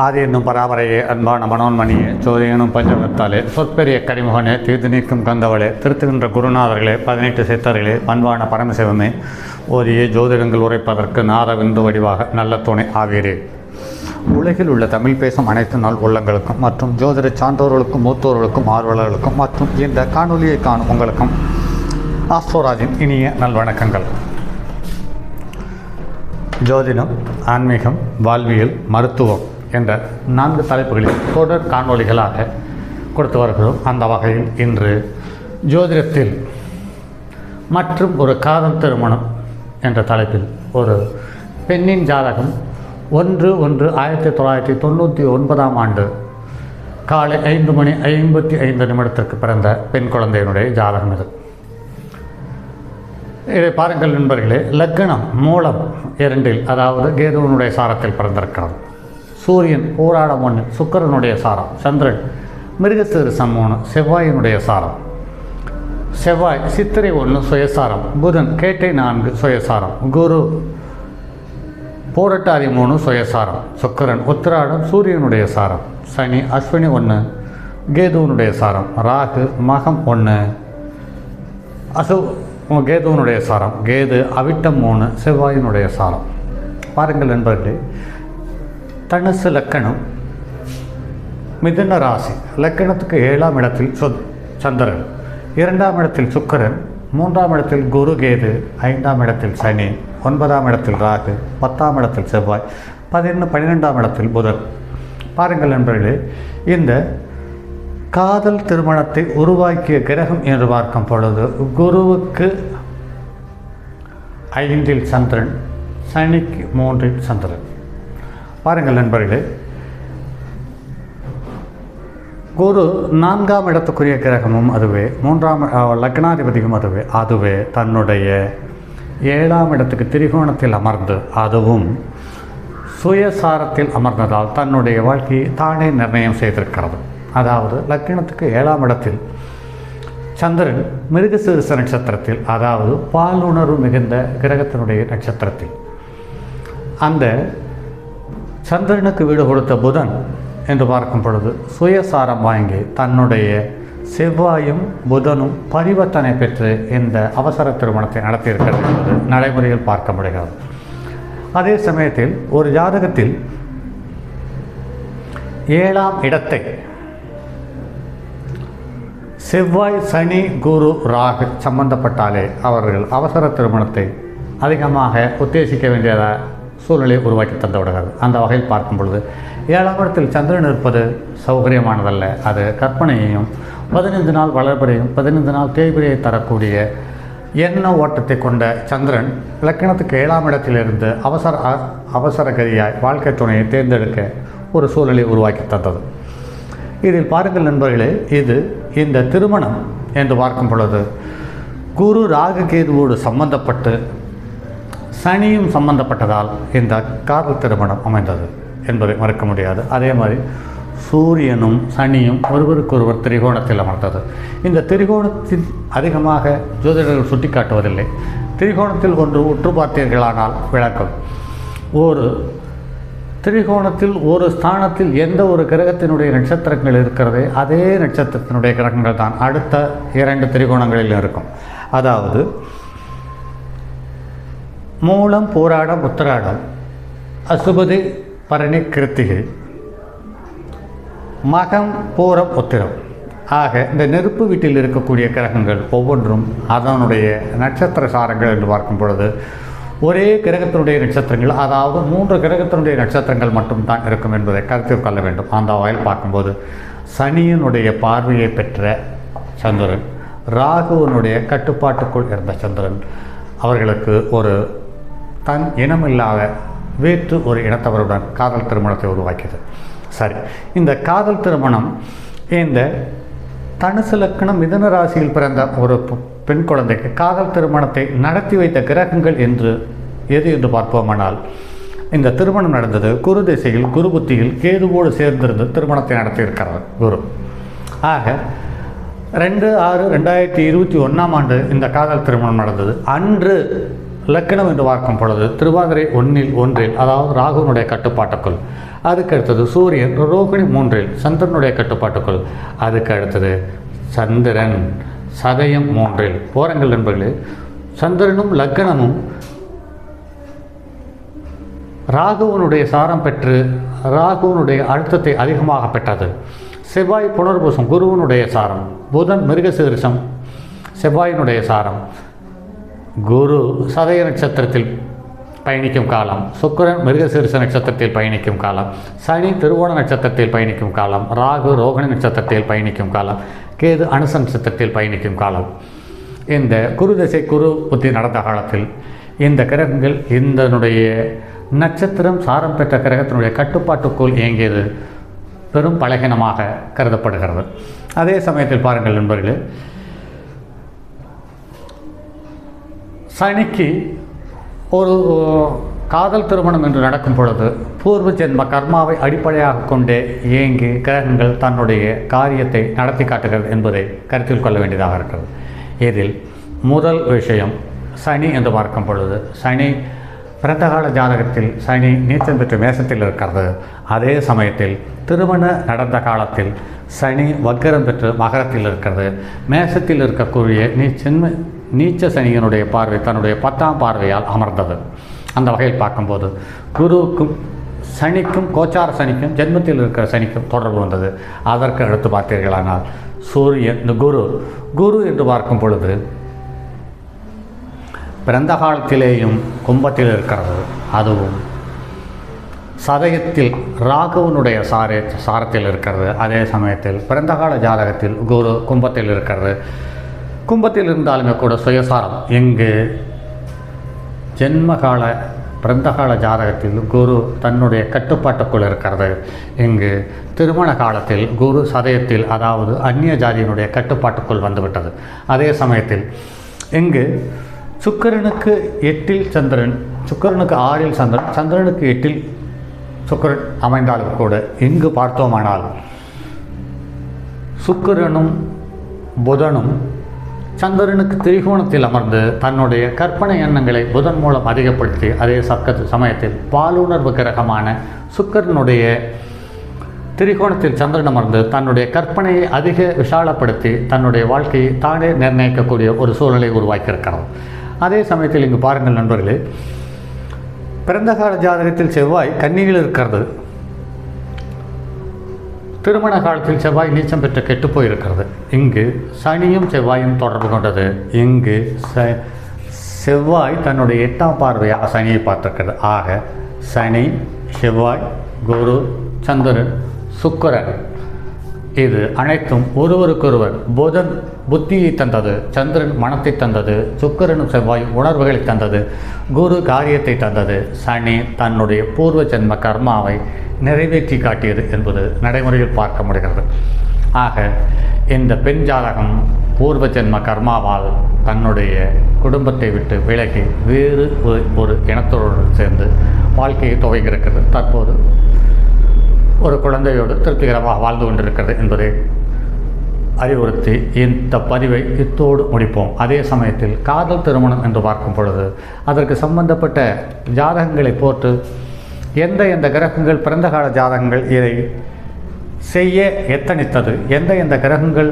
ஆதி என்னும் பராமரையே அன்பான மனோன்மணியே சோதியனும் பஞ்சகத்தாலே சொற்பெரிய கரிமுகனே தீர்த்து நீக்கும் கந்தவளே திருத்துகின்ற குருநாதர்களே 18 சித்தர்களே பண்பான பரமசிவமே ஓதியே ஜோதிடங்கள் உரைப்பதற்கு நாத விந்து வடிவாக நல்ல துணை ஆவீரே. உலகில் உள்ள தமிழ் பேசும் அனைத்து நாள் உள்ளங்களுக்கும் மற்றும் ஜோதிட சான்றோர்களுக்கும் மூத்தோர்களுக்கும் ஆர்வலர்களுக்கும் மற்றும் இந்த காணொலியை காணும் உங்களுக்கும் ஆஸ்ட்ரோராஜின் இனிய நல்வணக்கங்கள். ஜோதிடம், ஆன்மீகம், வாழ்வியல், மருத்துவம் என்ற 4 தலைப்புகளில் தொடர் காணொளிகளாக கொடுத்து வருகிறோம். அந்த வகையில் இன்று ஜோதிடத்தில் மற்றும் ஒரு காதல் திருமணம் என்ற தலைப்பில் ஒரு பெண்ணின் ஜாதகம் 1/1/1999 காலை 5:55 பிறந்த பெண் குழந்தையினுடைய ஜாதகம் இது. இதை பாருங்கள் நண்பர்களே. லக்னம் மூலம் 2 அதாவது கேதுவனுடைய சாரத்தில் பிறந்திருக்கிறது. சூரியன் போராடம் 1 சுக்கிரனுடைய சாரம், சந்திரன் மிருகசீரிஷம் 3 செவ்வாயினுடைய சாரம், செவ்வாய் சித்திரை 1 சுயசாரம், புதன் கேட்டை 4 சுயசாரம், குரு போரட்டாதி 3 சுயசாரம், சுக்கிரன் உத்திராடம் சூரியனுடைய சாரம், சனி அஸ்வினி 1 கேதுவனுடைய சாரம், ராகு மகம் 1 கேதுவனுடைய சாரம், கேது அவிட்டம் 3 செவ்வாயினுடைய சாரம். பாருங்கள் நண்பர்களே, தனுசு லக்கணம், மிதுன ராசி. லக்கணத்துக்கு 7ஆம் இடத்தில் சந்திரன், 2ஆம் இடத்தில் சுக்கிரன், 3ஆம் இடத்தில் குரு கேது, 5ஆம் இடத்தில் சனி, 9ஆம் இடத்தில் ராகு, 10ஆம் இடத்தில் செவ்வாய், 12ஆம் இடத்தில் புதன். பாருங்கள் நண்பர்களே, இந்த காதல் திருமணத்தை உருவாக்கிய கிரகம் என்று பார்க்கும் பொழுது குருவுக்கு 5இல் சந்திரன், சனிக்கு 3இல் சந்திரன். பாருங்கள் நண்பர்களே, குரு 4ஆம் இடத்துக்குரிய கிரகமும் அதுவே, 3ஆம் லக்னாதிபதியும் அதுவே தன்னுடைய 7ஆம் இடத்துக்கு திரிகோணத்தில் அமர்ந்து அதுவும் சுயசாரத்தில் அமர்ந்ததால் தன்னுடைய வாழ்க்கையை தானே நிர்ணயம் செய்திருக்கிறது. அதாவது லக்னத்துக்கு 7ஆம் இடத்தில் சந்திரன் மிருகசீரிஷ நட்சத்திரத்தில், அதாவது பாலுணர்வு மிகுந்த கிரகத்தினுடைய நட்சத்திரத்தில், அந்த சந்திரனுக்கு வீடு கொடுத்த புதன் என்று பார்க்கும் பொழுது சுயசாரம் வாங்கி தன்னுடைய செவ்வாயும் புதனும் பரிவர்த்தனை பெற்று இந்த அவசர திருமணத்தை நடத்தியிருக்கிறது என்பது நடைமுறையில் பார்க்க முடிகிறது. அதே சமயத்தில் ஒரு ஜாதகத்தில் 7ஆம் இடத்தை செவ்வாய் சனி குரு ராகு சம்பந்தப்பட்டாலே அவர்கள் அவசர திருமணத்தை அதிகமாக உத்தேசிக்க வேண்டியத சூழ்நிலையை உருவாக்கி தந்து விடுகிறது. அந்த வகையில் பார்க்கும் பொழுது 7ஆம் இடத்தில் சந்திரன் இருப்பது சௌகரியமானதல்ல. அது கற்பனையையும் 15 நாள் வளர்பிறையும் 15 நாள் தேய்பிரையை தரக்கூடிய எண்ண ஓட்டத்தை கொண்ட சந்திரன் லக்கணத்துக்கு 7ஆம் இடத்திலிருந்து அவசர கதியாய் வாழ்க்கை துணையை தேர்ந்தெடுக்க ஒரு சூழ்நிலை உருவாக்கி தந்தது. இதில் பாருங்கள் நண்பர்களே, இந்த திருமணம் என்று பார்க்கும் பொழுது குரு ராகு கேதுவோடு சம்பந்தப்பட்டு சனியும் சம்பந்தப்பட்டதால் இந்த காதல் திருமணம் அமைந்தது என்பதை மறக்க முடியாது. அதே மாதிரி சூரியனும் சனியும் ஒருவருக்கொருவர் திரிகோணத்தில் அமர்ந்தது. இந்த திரிகோணத்தில் அதிகமாக ஜோதிடர்கள் சுட்டிக்காட்டுவதில்லை. திரிகோணத்தில் ஒன்று உற்று பார்த்தீர்களானால் விளக்கம். ஒரு திரிகோணத்தில் ஒரு ஸ்தானத்தில் எந்த ஒரு கிரகத்தினுடைய நட்சத்திரங்கள் இருக்கிறதே அதே நட்சத்திரத்தினுடைய கிரகங்கள் தான் அடுத்த 2 திரிகோணங்களில் இருக்கும். அதாவது மூலம் போராடம் உத்திராடம், அசுபதி பரணி கிருத்திகை, மகம் பூரம் உத்திரம். ஆக இந்த நெருப்பு வீட்டில் இருக்கக்கூடிய கிரகங்கள் ஒவ்வொன்றும் அதனுடைய நட்சத்திர சாரங்கள் என்று பார்க்கும் பொழுது ஒரே கிரகத்தினுடைய நட்சத்திரங்கள், அதாவது 3 கிரகத்தினுடைய நட்சத்திரங்கள் மட்டும்தான் இருக்கும் என்பதை கருத்தில் கொள்ள வேண்டும். அந்த வகையில் பார்க்கும்போது சனியினுடைய பார்வையை பெற்ற சந்திரன், ராகுவனுடைய கட்டுப்பாட்டுக்குள் இருந்த சந்திரன் அவர்களுக்கு ஒரு தன் இனமில்லாத வேற்று ஒரு இனத்தவருடன் காதல் திருமணத்தை உருவாக்கியது. சரி, இந்த காதல் திருமணம் இந்த தனுசு லக்னம் மிதுன ராசியில் பிறந்த ஒரு பெண் குழந்தைக்கு காதல் திருமணத்தை நடத்தி வைத்த கிரகங்கள் எது என்று பார்ப்போமானால், இந்த திருமணம் நடந்தது குரு திசையில் குரு புத்தியில் கேதுவோடு சேர்ந்திருந்து திருமணத்தை நடத்தியிருக்கிறார் குரு. ஆக 2/6/2021 இந்த காதல் திருமணம் நடந்தது. அன்று லக்கணம் என்று பார்க்கும் பொழுது திருவாதிரை 1 அதாவது ராகுனுடைய கட்டுப்பாட்டுக்குள். அதுக்கு அடுத்தது சூரியன் ரோகிணி 3 சந்திரனுடைய கட்டுப்பாட்டுக்குள். அதுக்கு அடுத்தது சந்திரன் சதயம் 3 போரங்கள் நண்பர்களே. சந்திரனும் லக்கணமும் ராகுவனுடைய சாரம் பெற்று ராகுவனுடைய அழுத்தத்தை அதிகமாக பெற்றது. செவ்வாய் புனர்பூசம் குருவனுடைய சாரம், புதன் மிருகசீரிஷம் செவ்வாயினுடைய சாரம், குரு சதய நட்சத்திரத்தில் பயணிக்கும் காலம், சுக்கிரன் மிருகசீரிஷ நட்சத்திரத்தில் பயணிக்கும் காலம், சனி திருவோண நட்சத்திரத்தில் பயணிக்கும் காலம், ராகு ரோகிணி நட்சத்திரத்தில் பயணிக்கும் காலம், கேது அனுச நட்சத்திரத்தில் பயணிக்கும் காலம். இந்த குரு திசை குரு புத்தி நடந்த காலத்தில் இந்த கிரகங்கள் இதனுடைய நட்சத்திரம் சாரம் பெற்ற கிரகத்தினுடைய கட்டுப்பாட்டுக்குள் இயங்கியது பெரும் பலகீனமாக கருதப்படுகிறது. அதே சமயத்தில் பாருங்கள் நண்பர்களே, சனிக்கு ஒரு காதல் திருமணம் என்று நடக்கும் பொழுது பூர்வ ஜென்ம கர்மாவை அடிப்படையாக கொண்டே இயங்கி கிரகங்கள் தன்னுடைய காரியத்தை நடத்தி காட்டுகிறது என்பதை கருத்தில் கொள்ள வேண்டியதாக இருக்கிறது. இதில் முதல் விஷயம் சனி என்று பார்க்கும் பொழுது சனி பிறந்தகால ஜாதகத்தில் சனி நீச்சம் பெற்று மேசத்தில் இருக்கிறது. அதே சமயத்தில் திருமண நடந்த காலத்தில் சனி வக்கரம் பெற்று மகரத்தில் இருக்கிறது. மேசத்தில் இருக்கக்கூடிய நீச்ச சனியினுடைய பார்வை தன்னுடைய 10ஆம் பார்வையால் அமர்ந்தது. அந்த வகையில் பார்க்கும்போது குருவுக்கும் சனிக்கும் கோச்சார சனிக்கும் ஜென்மத்தில் இருக்கிற சனிக்கும் தொடர்பு வந்தது. அதற்கு அடுத்து பார்த்தீர்களானால் சூரியன் குரு என்று பார்க்கும் பொழுது பிறந்த காலத்திலேயும் கும்பத்தில் இருக்கிறது. அதுவும் சதயத்தில் ராகுவனுடைய சாரத்தில் இருக்கிறது. அதே சமயத்தில் பிறந்தகால ஜாதகத்தில் குரு கும்பத்தில் இருக்கிறது. கும்பத்தில் இருந்தாலுமே கூட சுயசாரம் எங்கு ஜென்மகால பிறந்தகால ஜாதகத்தில் குரு தன்னுடைய கட்டுப்பாட்டுக்குள் இருக்கிறது. இங்கு திருமண காலத்தில் குரு சதயத்தில் அதாவது அந்நிய ஜாதியினுடைய கட்டுப்பாட்டுக்குள் வந்துவிட்டது. அதே சமயத்தில் இங்கு சுக்கிரனுக்கு 8 சந்திரன், சுக்கிரனுக்கு 6 சந்திரன், சந்திரனுக்கு 8 சுக்கிரன் அமைந்தாலும் கூட இங்கு பார்த்தோமானால் சுக்கிரனும் புதனும் சந்திரனுக்கு திரிகோணத்தில் அமர்ந்து தன்னுடைய கற்பனை எண்ணங்களை புதன் மூலம் அதிகப்படுத்தி அதே சமயத்தில் பாலுணர்வு கிரகமான சுக்கிரனுடைய திரிகோணத்தில் சந்திரன் அமர்ந்து தன்னுடைய கற்பனையை அதிக விஷாலப்படுத்தி தன்னுடைய வாழ்க்கையை தானே நிர்ணயிக்கக்கூடிய ஒரு சூழ்நிலை உருவாக்கியிருக்கிறது. அதே சமயத்தில் இங்கு பாருங்கள் நண்பர்களே, பிறந்தகால ஜாதகத்தில் செவ்வாய் கன்னியில் இருக்கிறது. திருமண காலத்தில் செவ்வாய் நீச்சம் பெற்று கெட்டுப்போய் இருக்கிறது. இங்கு சனியும் செவ்வாயும் தொடர்பு கொண்டது. இங்கு செவ்வாய் தன்னுடைய 8ஆம் பார்வையாக சனியை பார்த்திருக்கிறது. ஆக சனி, செவ்வாய், குரு, சந்திரன், சுக்கிரன் இது அனைத்தும் ஒருவருக்கொருவர். புதன் புத்தியை தந்தது, சந்திரன் மனத்தை தந்தது, சுக்கிரனும் செவ்வாய் உணர்வுகளை தந்தது, குரு காரியத்தை தந்தது, சனி தன்னுடைய பூர்வ ஜென்ம கர்மாவை நிறைவேற்றி காட்டியது என்பது நடைமுறையில் பார்க்க முடிகிறது. ஆக இந்த பெண் ஜாதகம் பூர்வ ஜென்ம கர்மாவால் தன்னுடைய குடும்பத்தை விட்டு விலகி வேறு ஒரு இனத்தோடு சேர்ந்து வாழ்க்கையை துவங்கியிருக்கிறது. தற்போது ஒரு குழந்தையோடு திருப்திகரமாக வாழ்ந்து கொண்டிருக்கிறது என்பதை அறிவுறுத்தி இந்த பதிவை இத்தோடு முடிப்போம். அதே சமயத்தில் காதல் திருமணம் என்று பார்க்கும் பொழுது அதற்கு சம்பந்தப்பட்ட ஜாதகங்களை போட்டு எந்த கிரகங்கள் பிறந்த கால ஜாதகங்கள் இதை செய்ய எத்தனித்தது, எந்த கிரகங்கள்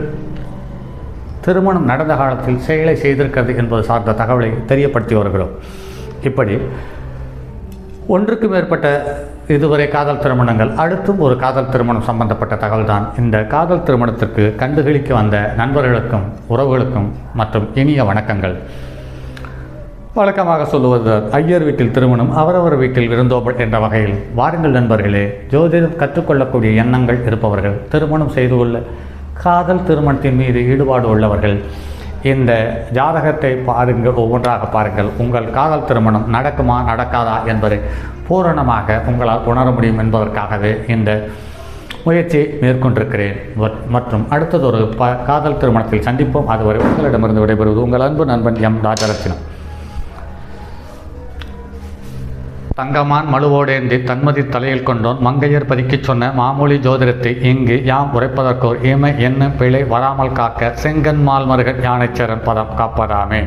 திருமணம் நடந்த காலத்தில் செயலை செய்திருக்கிறது என்பது சார்ந்த தகவலை தெரியப்படுத்தி வருகிறோம். இப்படி ஒன்றுக்கு மேற்பட்ட இதுவரை காதல் திருமணங்கள், அடுத்தும் ஒரு காதல் திருமணம் சம்பந்தப்பட்ட தகவல் தான். இந்த காதல் திருமணத்திற்கு கண்டுகளிக்க வந்த நண்பர்களுக்கும் உறவுகளுக்கும் மற்றும் இனிய வணக்கங்கள். வழக்கமாக சொல்லுவது ஐயர் வீட்டில் திருமணம் அவரவர் வீட்டில் விருந்தோம்பல் என்ற வகையில் வாருங்கள் நண்பர்களே. ஜோதிடம் கற்றுக்கொள்ளக்கூடிய எண்ணங்கள் இருப்பவர்கள், திருமணம் செய்து கொள்ள காதல் திருமணத்தின் மீது ஈடுபாடு உள்ளவர்கள் இந்த ஜாதகத்தை பாருங்கள், ஒவ்வொன்றாக பாருங்கள். உங்கள் காதல் திருமணம் நடக்குமா நடக்காதா என்பதை பூரணமாக உங்களால் உணர முடியும் என்பதற்காகவே இந்த முயற்சியை மேற்கொண்டிருக்கிறேன். மற்றும் அடுத்தது ஒரு காதல் திருமணத்தில் சந்திப்போம். அதுவரை உங்களிடமிருந்து விடைபெறுவது உங்கள் அன்பு நண்பன் எம் ராஜரத்தினம். தங்கமான் மழுவோடேந்தி தன்மதி தலையில் கொண்டோன் மங்கையர் பதிக்கச் சொன்ன மாமூலி ஜோதிடத்தை இங்கு யாம் உரைப்பதற்கோர் ஏமை என்ன பிழை வராமல் காக்க செங்கன்மால் மருகன் யானைச்சரன் பதம் காப்பதாமே.